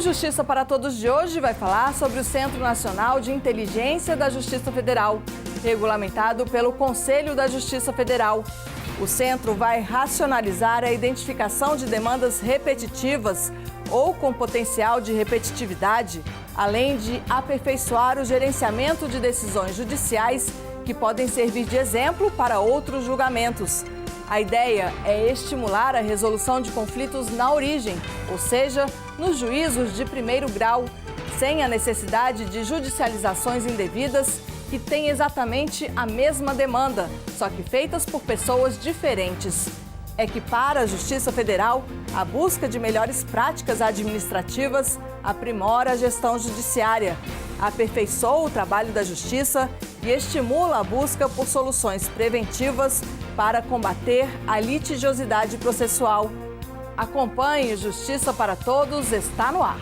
O Justiça para Todos de hoje vai falar sobre o Centro Nacional de Inteligência da Justiça Federal, regulamentado pelo Conselho da Justiça Federal. O centro vai racionalizar a identificação de demandas repetitivas ou com potencial de repetitividade, além de aperfeiçoar o gerenciamento de decisões judiciais que podem servir de exemplo para outros julgamentos. A ideia é estimular a resolução de conflitos na origem, ou seja, nos juízos de primeiro grau, sem a necessidade de judicializações indevidas que têm exatamente a mesma demanda, só que feitas por pessoas diferentes. Equipar a Justiça Federal à busca de melhores práticas administrativas, aprimora a gestão judiciária, aperfeiçoa o trabalho da Justiça e estimula a busca por soluções preventivas para combater a litigiosidade processual. Acompanhe Justiça para Todos, está no ar.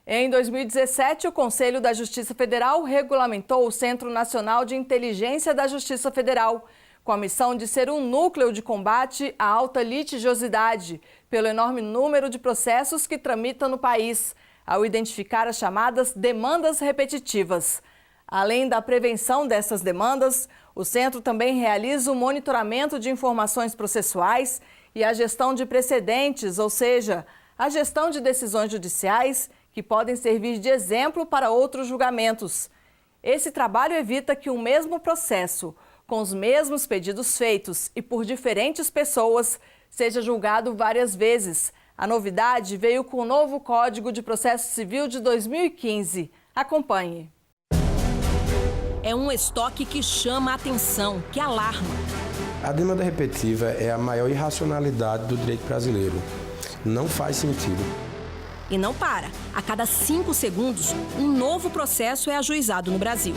Em 2017, o Conselho da Justiça Federal regulamentou o Centro Nacional de Inteligência da Justiça Federal, com a missão de ser um núcleo de combate à alta litigiosidade, pelo enorme número de processos que tramitam no país, ao identificar as chamadas demandas repetitivas. Além da prevenção dessas demandas, o centro também realiza o monitoramento de informações processuais e a gestão de precedentes, ou seja, a gestão de decisões judiciais que podem servir de exemplo para outros julgamentos. Esse trabalho evita que o mesmo processo, com os mesmos pedidos feitos e por diferentes pessoas, seja julgado várias vezes. A novidade veio com o novo Código de Processo Civil de 2015. Acompanhe. É um estoque que chama a atenção, que alarma. A demanda repetitiva é a maior irracionalidade do direito brasileiro. Não faz sentido. E não para. A cada 5 segundos, um novo processo é ajuizado no Brasil.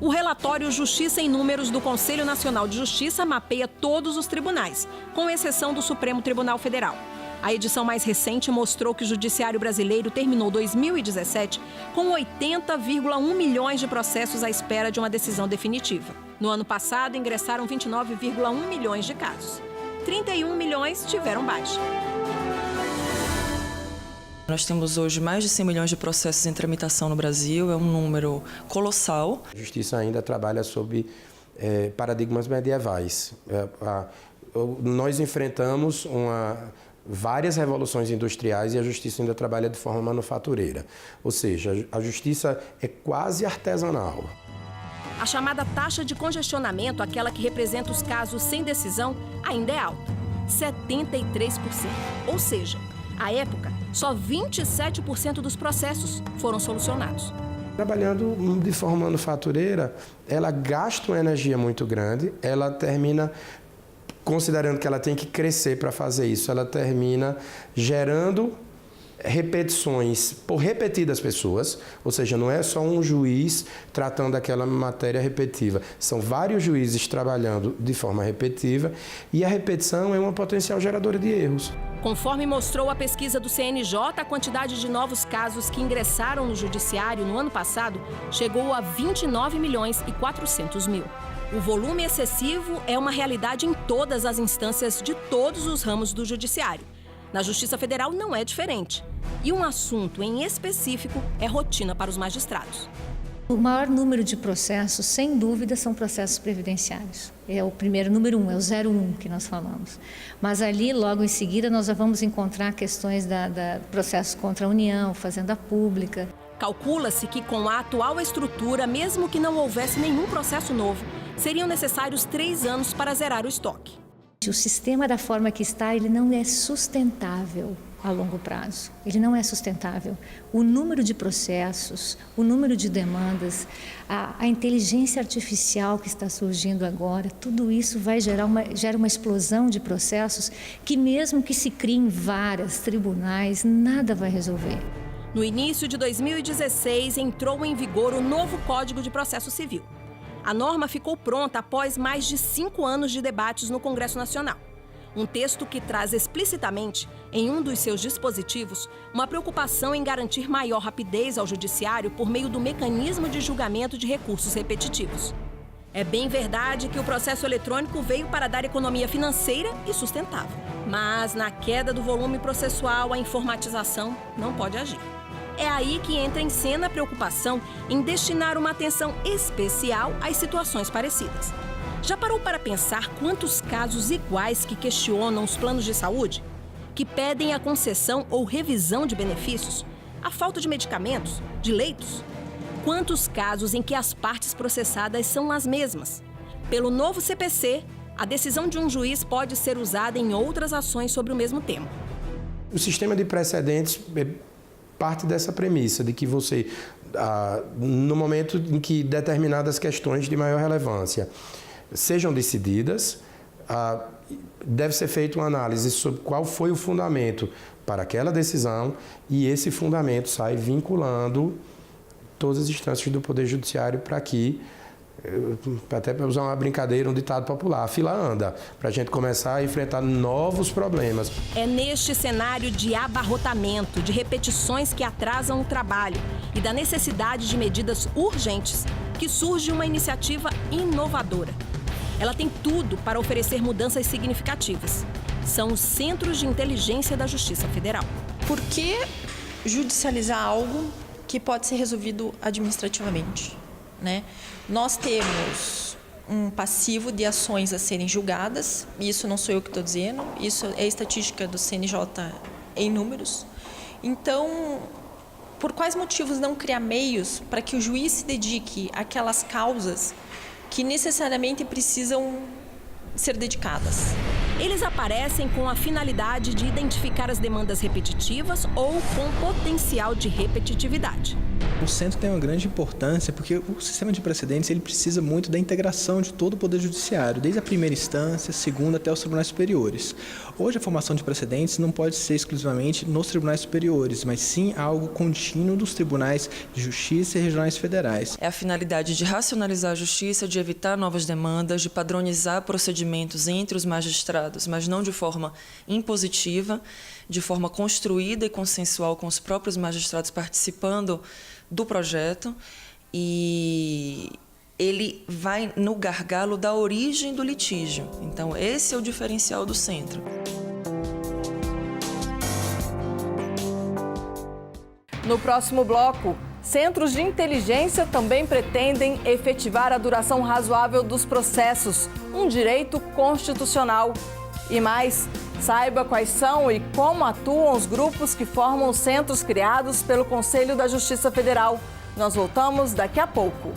O relatório Justiça em Números do Conselho Nacional de Justiça mapeia todos os tribunais, com exceção do Supremo Tribunal Federal. A edição mais recente mostrou que o judiciário brasileiro terminou 2017 com 80,1 milhões de processos à espera de uma decisão definitiva. No ano passado, ingressaram 29,1 milhões de casos. 31 milhões tiveram baixa. Nós temos hoje mais de 100 milhões de processos em tramitação no Brasil, é um número colossal. A Justiça ainda trabalha sob paradigmas medievais. Nós enfrentamos várias revoluções industriais e a Justiça ainda trabalha de forma manufatureira. Ou seja, a Justiça é quase artesanal. A chamada taxa de congestionamento, aquela que representa os casos sem decisão, ainda é alta, 73%. Ou seja, à época, só 27% dos processos foram solucionados. Trabalhando de forma manufatureira, ela gasta uma energia muito grande, ela termina, considerando que ela tem que crescer para fazer isso, ela termina gerando repetições por repetidas pessoas, ou seja, não é só um juiz tratando aquela matéria repetitiva, são vários juízes trabalhando de forma repetitiva e a repetição é uma potencial geradora de erros. Conforme mostrou a pesquisa do CNJ, a quantidade de novos casos que ingressaram no judiciário no ano passado chegou a 29.400.000. O volume excessivo é uma realidade em todas as instâncias de todos os ramos do judiciário. Na Justiça Federal não é diferente. E um assunto em específico é rotina para os magistrados. O maior número de processos, sem dúvida, são processos previdenciários. É o primeiro, número 1, é o 01 que nós falamos. Mas ali, logo em seguida, nós já vamos encontrar questões da processos contra a União, Fazenda Pública. Calcula-se que com a atual estrutura, mesmo que não houvesse nenhum processo novo, seriam necessários 3 anos para zerar o estoque. O sistema da forma que está, ele não é sustentável a longo prazo. Ele não é sustentável. O número de processos, o número de demandas, a inteligência artificial que está surgindo agora, tudo isso vai gera uma explosão de processos que mesmo que se criem vários tribunais, nada vai resolver. No início de 2016, entrou em vigor o novo Código de Processo Civil. A norma ficou pronta após mais de 5 anos de debates no Congresso Nacional. Um texto que traz explicitamente, em um dos seus dispositivos, uma preocupação em garantir maior rapidez ao judiciário por meio do mecanismo de julgamento de recursos repetitivos. É bem verdade que o processo eletrônico veio para dar economia financeira e sustentável. Mas na queda do volume processual, a informatização não pode agir. É aí que entra em cena a preocupação em destinar uma atenção especial às situações parecidas. Já parou para pensar quantos casos iguais que questionam os planos de saúde? Que pedem a concessão ou revisão de benefícios? A falta de medicamentos? De leitos? Quantos casos em que as partes processadas são as mesmas? Pelo novo CPC, a decisão de um juiz pode ser usada em outras ações sobre o mesmo tema. O sistema de precedentes parte dessa premissa de que você, no momento em que determinadas questões de maior relevância sejam decididas, deve ser feita uma análise sobre qual foi o fundamento para aquela decisão e esse fundamento sai vinculando todas as instâncias do Poder Judiciário para que, até para usar uma brincadeira, um ditado popular, a fila anda, para a gente começar a enfrentar novos problemas. É neste cenário de abarrotamento, de repetições que atrasam o trabalho e da necessidade de medidas urgentes que surge uma iniciativa inovadora. Ela tem tudo para oferecer mudanças significativas. São os Centros de Inteligência da Justiça Federal. Por que judicializar algo que pode ser resolvido administrativamente, né? Nós temos um passivo de ações a serem julgadas, isso não sou eu que estou dizendo, isso é estatística do CNJ em números. Então, por quais motivos não criar meios para que o juiz se dedique àquelas causas que necessariamente precisam ser dedicadas? Eles aparecem com a finalidade de identificar as demandas repetitivas ou com potencial de repetitividade. O centro tem uma grande importância porque o sistema de precedentes ele precisa muito da integração de todo o Poder Judiciário, desde a primeira instância, segunda até os tribunais superiores. Hoje a formação de precedentes não pode ser exclusivamente nos tribunais superiores, mas sim algo contínuo dos tribunais de justiça e regionais federais. É a finalidade de racionalizar a justiça, de evitar novas demandas, de padronizar procedimentos entre os magistrados, mas não de forma impositiva, de forma construída e consensual com os próprios magistrados participando do projeto, e ele vai no gargalo da origem do litígio. Então, esse é o diferencial do centro. No próximo bloco, centros de inteligência também pretendem efetivar a duração razoável dos processos, um direito constitucional. E mais, saiba quais são e como atuam os grupos que formam os centros criados pelo Conselho da Justiça Federal. Nós voltamos daqui a pouco.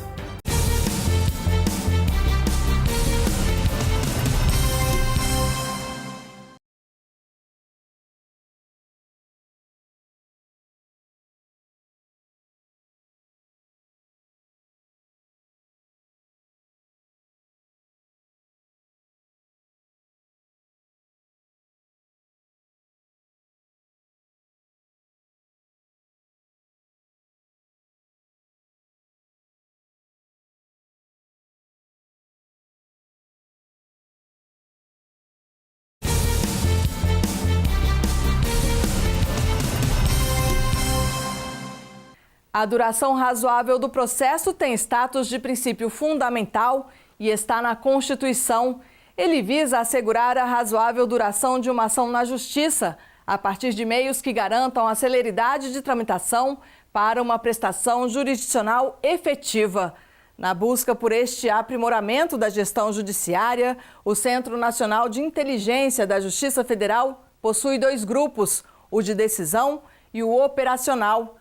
A duração razoável do processo tem status de princípio fundamental e está na Constituição. Ele visa assegurar a razoável duração de uma ação na Justiça, a partir de meios que garantam a celeridade de tramitação para uma prestação jurisdicional efetiva. Na busca por este aprimoramento da gestão judiciária, o Centro Nacional de Inteligência da Justiça Federal possui 2 grupos, o de decisão e o operacional.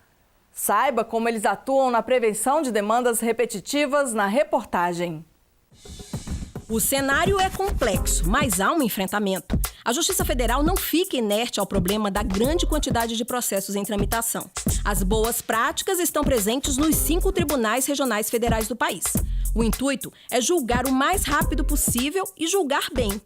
Saiba como eles atuam na prevenção de demandas repetitivas na reportagem. O cenário é complexo, mas há um enfrentamento. A Justiça Federal não fica inerte ao problema da grande quantidade de processos em tramitação. As boas práticas estão presentes nos 5 tribunais regionais federais do país. O intuito é julgar o mais rápido possível e julgar bem.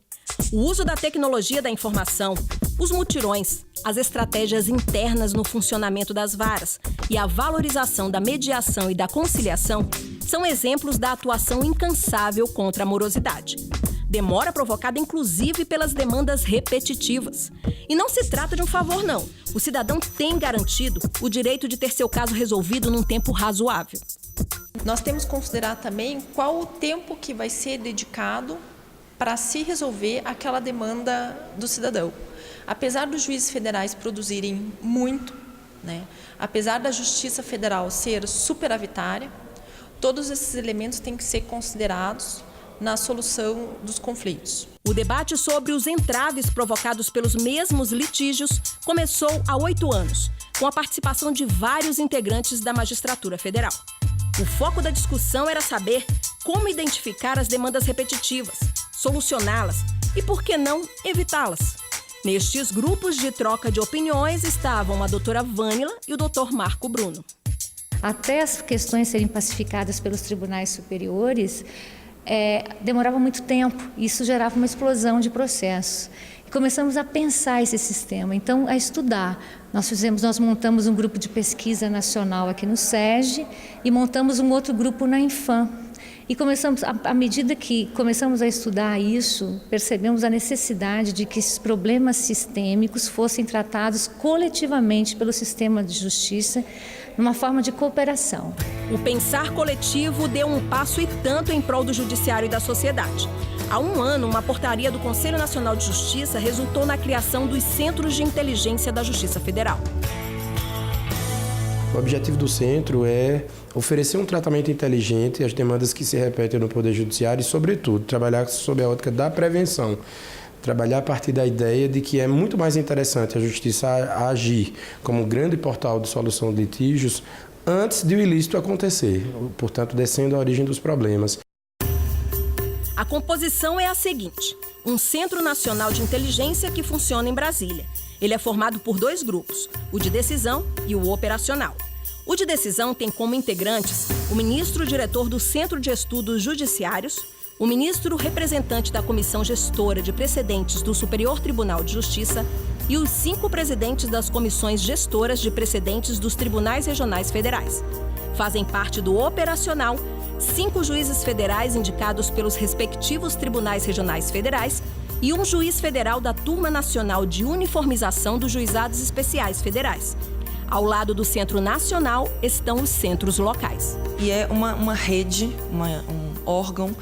O uso da tecnologia da informação, os mutirões, as estratégias internas no funcionamento das varas e a valorização da mediação e da conciliação são exemplos da atuação incansável contra a morosidade. Demora provocada inclusive pelas demandas repetitivas. E não se trata de um favor, não. O cidadão tem garantido o direito de ter seu caso resolvido num tempo razoável. Nós temos que considerar também qual o tempo que vai ser dedicado para se resolver aquela demanda do cidadão. Apesar dos juízes federais produzirem muito, né, apesar da Justiça Federal ser superavitária, todos esses elementos têm que ser considerados na solução dos conflitos. O debate sobre os entraves provocados pelos mesmos litígios começou há 8 anos, com a participação de vários integrantes da magistratura federal. O foco da discussão era saber como identificar as demandas repetitivas, solucioná-las e, por que não, evitá-las. Nestes grupos de troca de opiniões estavam a doutora Vânila e o doutor Marco Bruno. Até as questões serem pacificadas pelos tribunais superiores, demorava muito tempo, e isso gerava uma explosão de processos. E começamos a pensar esse sistema, então a estudar. Nós montamos um grupo de pesquisa nacional aqui no SESG e montamos um outro grupo na Infam. E começamos, à medida que começamos a estudar isso, percebemos a necessidade de que esses problemas sistêmicos fossem tratados coletivamente pelo sistema de justiça, numa forma de cooperação. O pensar coletivo deu um passo e tanto em prol do judiciário e da sociedade. Há 1 ano, uma portaria do Conselho Nacional de Justiça resultou na criação dos Centros de Inteligência da Justiça Federal. O objetivo do centro é oferecer um tratamento inteligente às demandas que se repetem no Poder Judiciário e, sobretudo, trabalhar sob a ótica da prevenção. Trabalhar a partir da ideia de que é muito mais interessante a Justiça agir como um grande portal de solução de litígios antes de o ilícito acontecer, portanto, descendo à origem dos problemas. A composição é a seguinte: um Centro Nacional de Inteligência que funciona em Brasília. Ele é formado por 2 grupos, o de decisão e o operacional. O de decisão tem como integrantes o ministro-diretor do Centro de Estudos Judiciários, o ministro representante da Comissão Gestora de Precedentes do Superior Tribunal de Justiça e os 5 presidentes das comissões gestoras de precedentes dos tribunais regionais federais. Fazem parte do operacional 5 juízes federais indicados pelos respectivos tribunais regionais federais e um juiz federal da Turma Nacional de Uniformização dos Juizados Especiais Federais. Ao lado do Centro Nacional estão os centros locais. E é uma rede, um órgão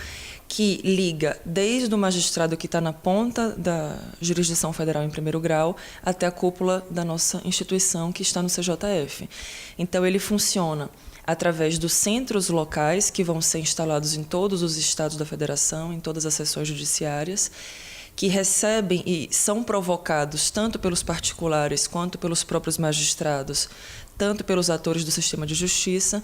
que liga desde o magistrado que está na ponta da jurisdição federal em primeiro grau até a cúpula da nossa instituição que está no CJF. Então ele funciona através dos centros locais que vão ser instalados em todos os estados da federação, em todas as seções judiciárias, que recebem e são provocados tanto pelos particulares quanto pelos próprios magistrados, tanto pelos atores do sistema de justiça,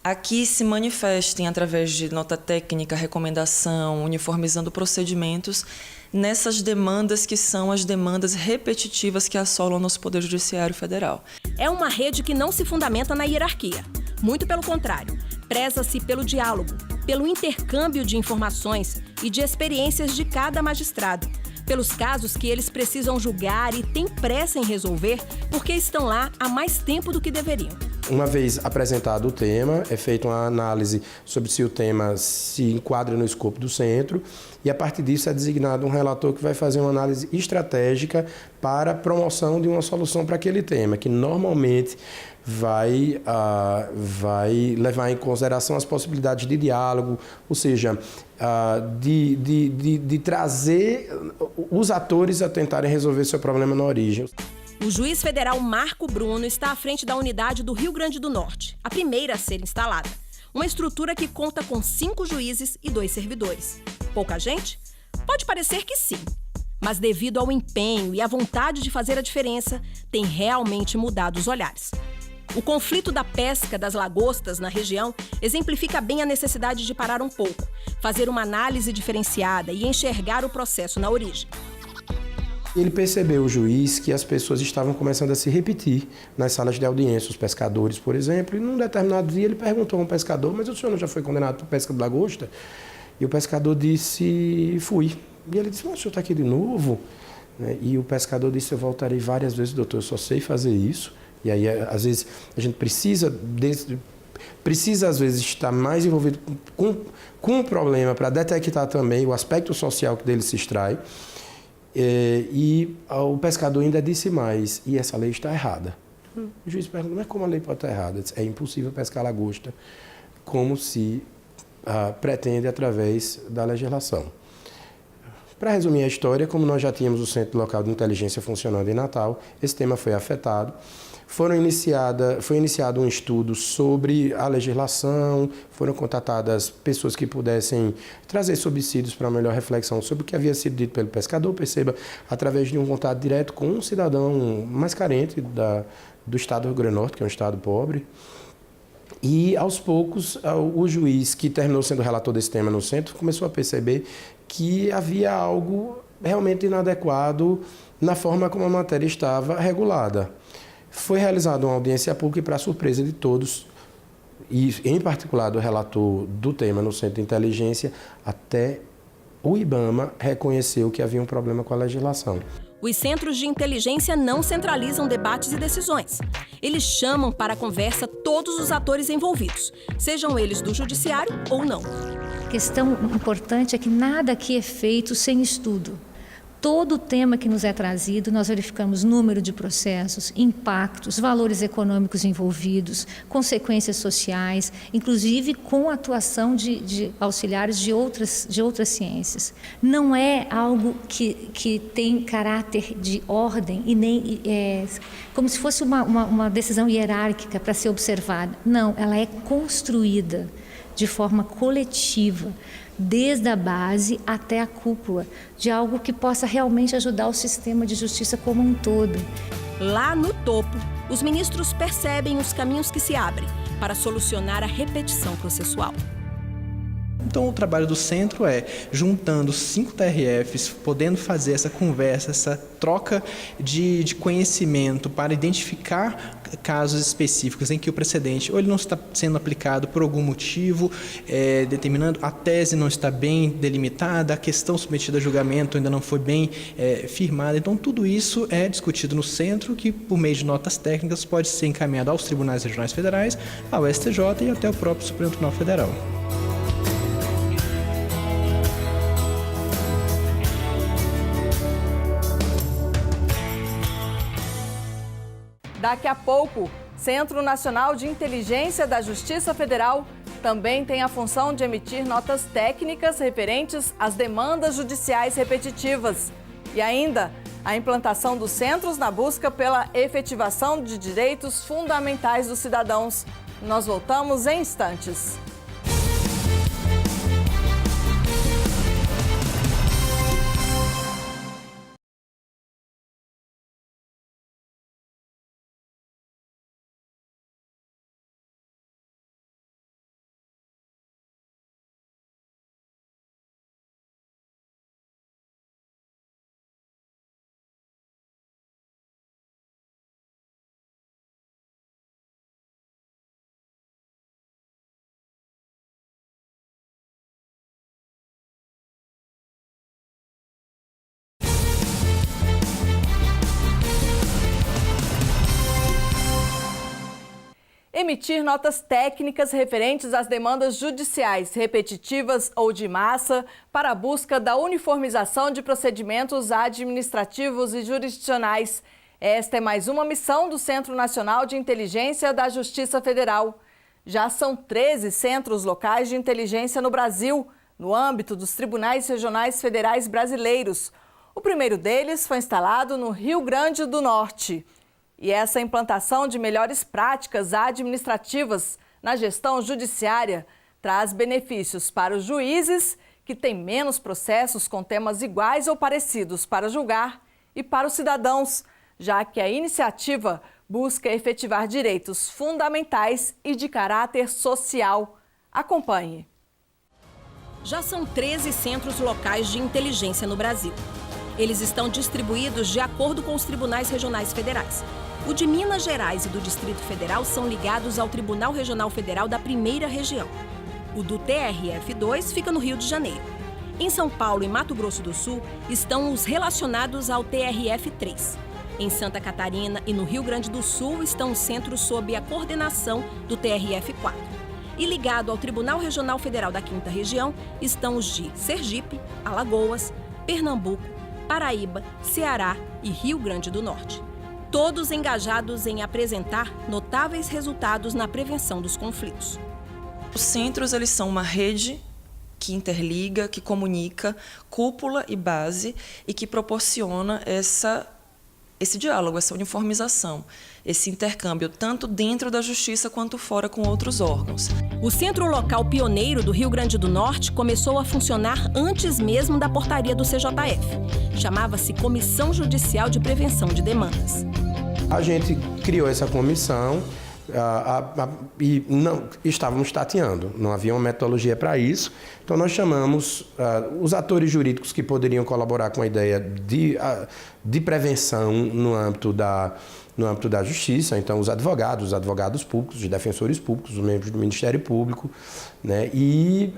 aqui se manifestem através de nota técnica, recomendação, uniformizando procedimentos nessas demandas que são as demandas repetitivas que assolam o nosso Poder Judiciário Federal. É uma rede que não se fundamenta na hierarquia. Muito pelo contrário, preza-se pelo diálogo, pelo intercâmbio de informações e de experiências de cada magistrado, pelos casos que eles precisam julgar e têm pressa em resolver porque estão lá há mais tempo do que deveriam. Uma vez apresentado o tema, é feita uma análise sobre se o tema se enquadra no escopo do centro e, a partir disso, é designado um relator que vai fazer uma análise estratégica para a promoção de uma solução para aquele tema, que normalmente vai levar em consideração as possibilidades de diálogo, ou seja, de trazer os atores a tentarem resolver seu problema na origem. O juiz federal Marco Bruno está à frente da unidade do Rio Grande do Norte, a primeira a ser instalada. Uma estrutura que conta com 5 juízes e 2 servidores. Pouca gente? Pode parecer que sim. Mas devido ao empenho e à vontade de fazer a diferença, tem realmente mudado os olhares. O conflito da pesca das lagostas na região exemplifica bem a necessidade de parar um pouco, fazer uma análise diferenciada e enxergar o processo na origem. Ele percebeu, o juiz, que as pessoas estavam começando a se repetir nas salas de audiência, os pescadores, por exemplo, e num determinado dia ele perguntou a um pescador: mas o senhor não já foi condenado por pesca de lagosta? E o pescador disse: fui. E ele disse: mas o senhor está aqui de novo? E o pescador disse: eu voltarei várias vezes, doutor, eu só sei fazer isso. E aí, às vezes, a gente precisa às vezes, estar mais envolvido com o problema para detectar também o aspecto social que dele se extrai. E o pescador ainda disse mais: e essa lei está errada. O juiz pergunta: mas como a lei pode estar errada? É impossível pescar lagosta como se pretende através da legislação. Para resumir a história, como nós já tínhamos o Centro Local de Inteligência funcionando em Natal, esse tema foi afetado. Foi iniciado um estudo sobre a legislação, foram contatadas pessoas que pudessem trazer subsídios para melhor reflexão sobre o que havia sido dito pelo pescador, perceba, através de um contato direto com um cidadão mais carente do estado do Rio Grande do Norte, que é um estado pobre. E, aos poucos, o juiz que terminou sendo relator desse tema no centro começou a perceber que havia algo realmente inadequado na forma como a matéria estava regulada. Foi realizada uma audiência pública e, para surpresa de todos, e em particular do relator do tema no Centro de Inteligência, até o IBAMA reconheceu que havia um problema com a legislação. Os centros de inteligência não centralizam debates e decisões. Eles chamam para a conversa todos os atores envolvidos, sejam eles do judiciário ou não. A questão importante é que nada aqui é feito sem estudo. Todo o tema que nos é trazido, nós verificamos número de processos, impactos, valores econômicos envolvidos, consequências sociais, inclusive com a atuação de auxiliares de outras ciências. Não é algo que tem caráter de ordem e nem como se fosse uma decisão hierárquica para ser observada. Não, ela é construída de forma coletiva, desde a base até a cúpula, de algo que possa realmente ajudar o sistema de justiça como um todo. Lá no topo, os ministros percebem os caminhos que se abrem para solucionar a repetição processual. Então, o trabalho do centro é, juntando 5 TRFs, podendo fazer essa conversa, essa troca de conhecimento para identificar casos específicos em que o precedente ou ele não está sendo aplicado por algum motivo, determinando a tese não está bem delimitada, a questão submetida a julgamento ainda não foi bem firmada. Então, tudo isso é discutido no centro, que por meio de notas técnicas pode ser encaminhado aos tribunais regionais federais, ao STJ e até o próprio Supremo Tribunal Federal. Daqui a pouco, Centro Nacional de Inteligência da Justiça Federal também tem a função de emitir notas técnicas referentes às demandas judiciais repetitivas. E ainda, a implantação dos centros na busca pela efetivação de direitos fundamentais dos cidadãos. Nós voltamos em instantes. Emitir notas técnicas referentes às demandas judiciais repetitivas ou de massa para a busca da uniformização de procedimentos administrativos e jurisdicionais. Esta é mais uma missão do Centro Nacional de Inteligência da Justiça Federal. Já são 13 centros locais de inteligência no Brasil, no âmbito dos Tribunais Regionais Federais Brasileiros. O primeiro deles foi instalado no Rio Grande do Norte. E essa implantação de melhores práticas administrativas na gestão judiciária traz benefícios para os juízes, que têm menos processos com temas iguais ou parecidos para julgar, e para os cidadãos, já que a iniciativa busca efetivar direitos fundamentais e de caráter social. Acompanhe. Já são 13 centros locais de inteligência no Brasil. Eles estão distribuídos de acordo com os tribunais regionais federais. O de Minas Gerais e do Distrito Federal são ligados ao Tribunal Regional Federal da Primeira Região. O do TRF2 fica no Rio de Janeiro. Em São Paulo e Mato Grosso do Sul estão os relacionados ao TRF3. Em Santa Catarina e no Rio Grande do Sul estão os centros sob a coordenação do TRF4. E ligado ao Tribunal Regional Federal da Quinta Região estão os de Sergipe, Alagoas, Pernambuco, Paraíba, Ceará e Rio Grande do Norte. Todos engajados em apresentar notáveis resultados na prevenção dos conflitos. Os centros, eles são uma rede que interliga, que comunica cúpula e base e que proporciona esse diálogo, essa uniformização, esse intercâmbio, tanto dentro da Justiça quanto fora com outros órgãos. O Centro Local Pioneiro do Rio Grande do Norte começou a funcionar antes mesmo da portaria do CJF. Chamava-se Comissão Judicial de Prevenção de Demandas. A gente criou essa comissão e não estávamos tateando, não havia uma metodologia para isso. Então nós chamamos os atores jurídicos que poderiam colaborar com a ideia de prevenção no âmbito da Justiça, então os advogados públicos, os defensores públicos, os membros do Ministério Público, né? E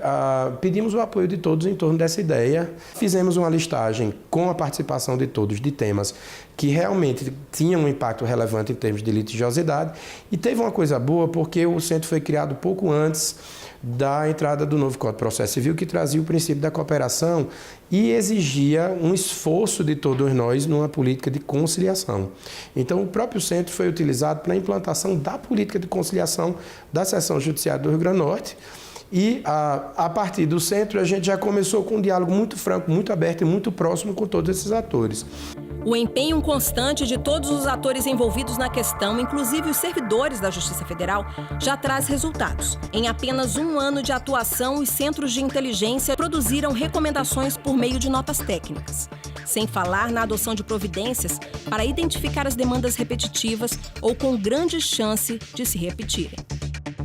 pedimos o apoio de todos em torno dessa ideia. Fizemos uma listagem com a participação de todos de temas que realmente tinham um impacto relevante em termos de litigiosidade, e teve uma coisa boa porque o centro foi criado pouco antes da entrada do novo Código de Processo Civil, que trazia o princípio da cooperação e exigia um esforço de todos nós numa política de conciliação. Então, o próprio centro foi utilizado para a implantação da política de conciliação da Seção Judiciária do Rio Grande do Norte. E, a partir do centro, a gente já começou com um diálogo muito franco, muito aberto e muito próximo com todos esses atores. O empenho constante de todos os atores envolvidos na questão, inclusive os servidores da Justiça Federal, já traz resultados. Em apenas 1 ano de atuação, os centros de inteligência produziram recomendações por meio de notas técnicas, sem falar na adoção de providências para identificar as demandas repetitivas ou com grande chance de se repetirem.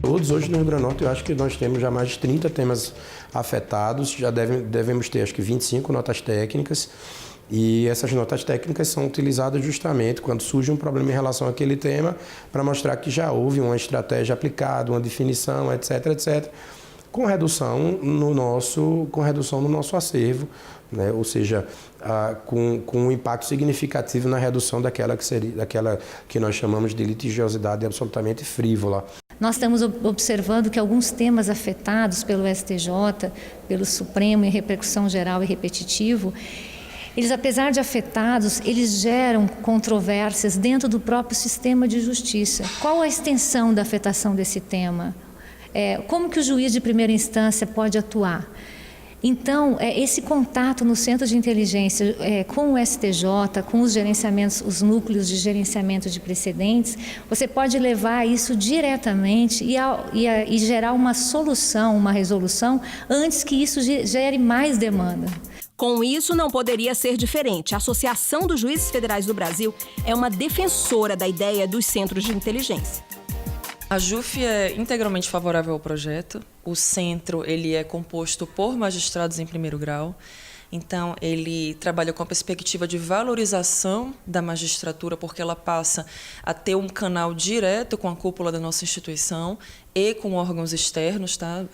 Todos hoje no Rio Grande do Norte, eu acho que nós temos já mais de 30 temas afetados, já devemos ter acho que 25 notas técnicas. E essas notas técnicas são utilizadas justamente quando surge um problema em relação àquele tema, para mostrar que já houve uma estratégia aplicada, uma definição, etc., etc., com redução no nosso acervo, né? Ou seja, com um impacto significativo na redução daquela que nós chamamos de litigiosidade absolutamente frívola. Nós estamos observando que alguns temas afetados pelo STJ, pelo Supremo em repercussão geral e repetitivo, eles, apesar de afetados, eles geram controvérsias dentro do próprio sistema de justiça. Qual a extensão da afetação desse tema? Como que o juiz de primeira instância pode atuar? Então, esse contato no Centro de Inteligência com o STJ, com os gerenciamentos, os núcleos de gerenciamento de precedentes, você pode levar isso diretamente e gerar uma solução, uma resolução, antes que isso gere mais demanda. Com isso, não poderia ser diferente. A Associação dos Juízes Federais do Brasil é uma defensora da ideia dos centros de inteligência. A JUF é integralmente favorável ao projeto. O centro ele é composto por magistrados em primeiro grau. Então, ele trabalha com a perspectiva de valorização da magistratura, porque ela passa a ter um canal direto com a cúpula da nossa instituição e com órgãos externos, tá?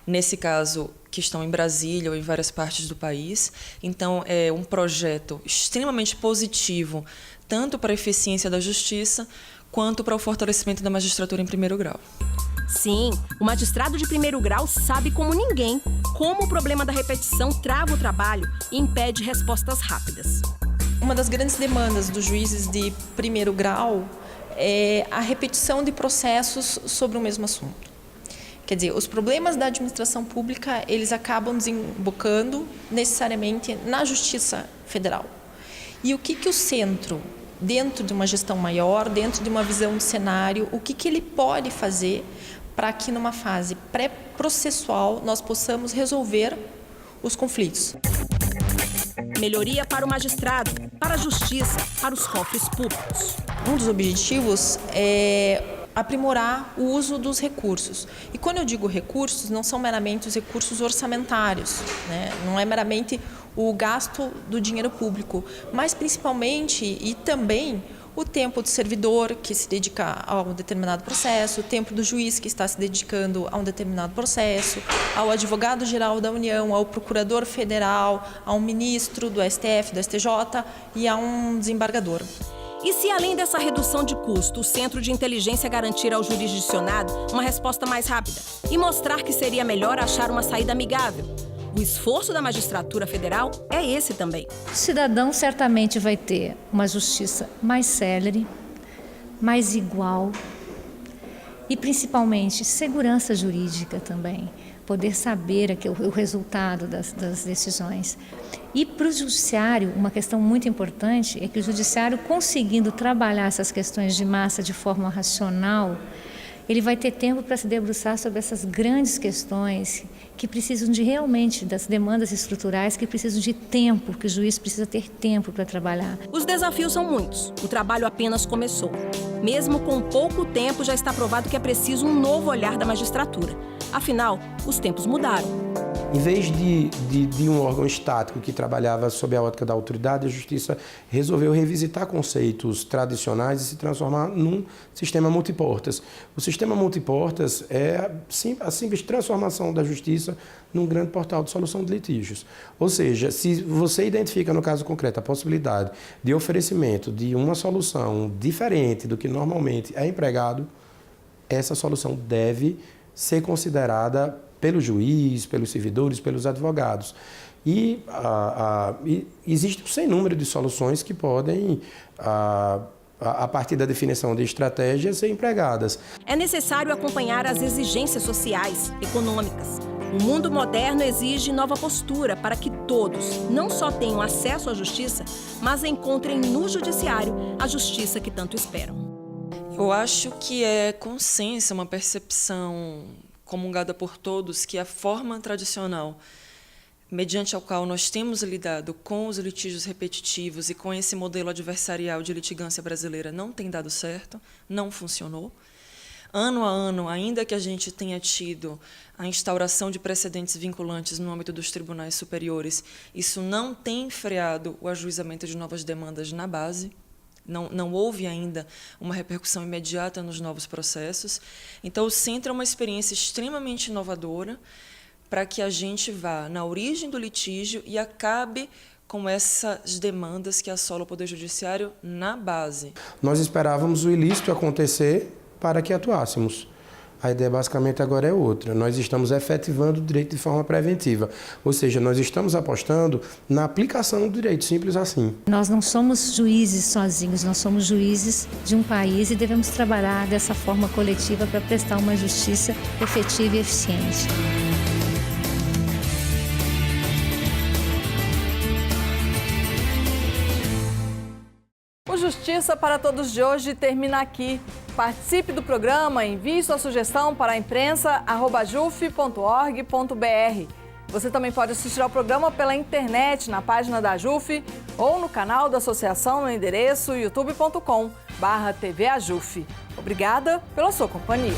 Nesse caso, que estão em Brasília ou em várias partes do país. Então, é um projeto extremamente positivo, tanto para a eficiência da justiça, quanto para o fortalecimento da magistratura em primeiro grau. Sim, o magistrado de primeiro grau sabe como ninguém como o problema da repetição trava o trabalho e impede respostas rápidas. Uma das grandes demandas dos juízes de primeiro grau é a repetição de processos sobre o mesmo assunto. Quer dizer, os problemas da administração pública, eles acabam desembocando necessariamente na Justiça Federal. E o que o centro, dentro de uma gestão maior, dentro de uma visão de cenário, o que ele pode fazer para que numa fase pré-processual nós possamos resolver os conflitos? Melhoria para o magistrado, para a justiça, para os cofres públicos. Um dos objetivos é aprimorar o uso dos recursos. E quando eu digo recursos, não são meramente os recursos orçamentários, né? Não é meramente o gasto do dinheiro público, mas principalmente e também o tempo do servidor que se dedica a um determinado processo, o tempo do juiz que está se dedicando a um determinado processo, ao advogado-geral da União, ao procurador federal, a um ministro do STF, do STJ e a um desembargador. E se, além dessa redução de custo, o Centro de Inteligência garantir ao jurisdicionado uma resposta mais rápida e mostrar que seria melhor achar uma saída amigável? O esforço da magistratura federal é esse também. O cidadão certamente vai ter uma justiça mais célere, mais igual E principalmente segurança jurídica também, poder saber o resultado das decisões. E para o judiciário, uma questão muito importante é que o judiciário, conseguindo trabalhar essas questões de massa de forma racional, ele vai ter tempo para se debruçar sobre essas grandes questões que precisam realmente das demandas estruturais, que precisam de tempo, que o juiz precisa ter tempo para trabalhar. Os desafios são muitos. O trabalho apenas começou. Mesmo com pouco tempo, já está provado que é preciso um novo olhar da magistratura. Afinal, os tempos mudaram. Em vez de um órgão estático que trabalhava sob a ótica da autoridade, a Justiça resolveu revisitar conceitos tradicionais e se transformar num sistema multiportas. O sistema multiportas é a simples transformação da Justiça num grande portal de solução de litígios. Ou seja, se você identifica no caso concreto a possibilidade de oferecimento de uma solução diferente do que normalmente é empregado, essa solução deve ser considerada pelo juiz, pelos servidores, pelos advogados. E existe um sem número de soluções que podem, a partir da definição de estratégias, ser empregadas. É necessário acompanhar as exigências sociais, econômicas. O mundo moderno exige nova postura para que todos não só tenham acesso à justiça, mas encontrem no judiciário a justiça que tanto esperam. Eu acho que é consenso, uma percepção comungada por todos, que a forma tradicional, mediante a qual nós temos lidado com os litígios repetitivos e com esse modelo adversarial de litigância brasileira, não tem dado certo, não funcionou. Ano a ano, ainda que a gente tenha tido a instauração de precedentes vinculantes no âmbito dos tribunais superiores, isso não tem freado o ajuizamento de novas demandas na base. Não houve ainda uma repercussão imediata nos novos processos. Então, o Centro é uma experiência extremamente inovadora para que a gente vá na origem do litígio e acabe com essas demandas que assolam o Poder Judiciário na base. Nós esperávamos o ilícito acontecer para que atuássemos. A ideia basicamente agora é outra. Nós estamos efetivando o direito de forma preventiva. Ou seja, nós estamos apostando na aplicação do direito, simples assim. Nós não somos juízes sozinhos, nós somos juízes de um país e devemos trabalhar dessa forma coletiva para prestar uma justiça efetiva e eficiente. O Justiça para Todos de hoje termina aqui. Participe do programa, envie sua sugestão para a imprensa@juf.org.br. Você também pode assistir ao programa pela internet, na página da JUF ou no canal da associação no endereço youtube.com/tvajuf. Obrigada pela sua companhia.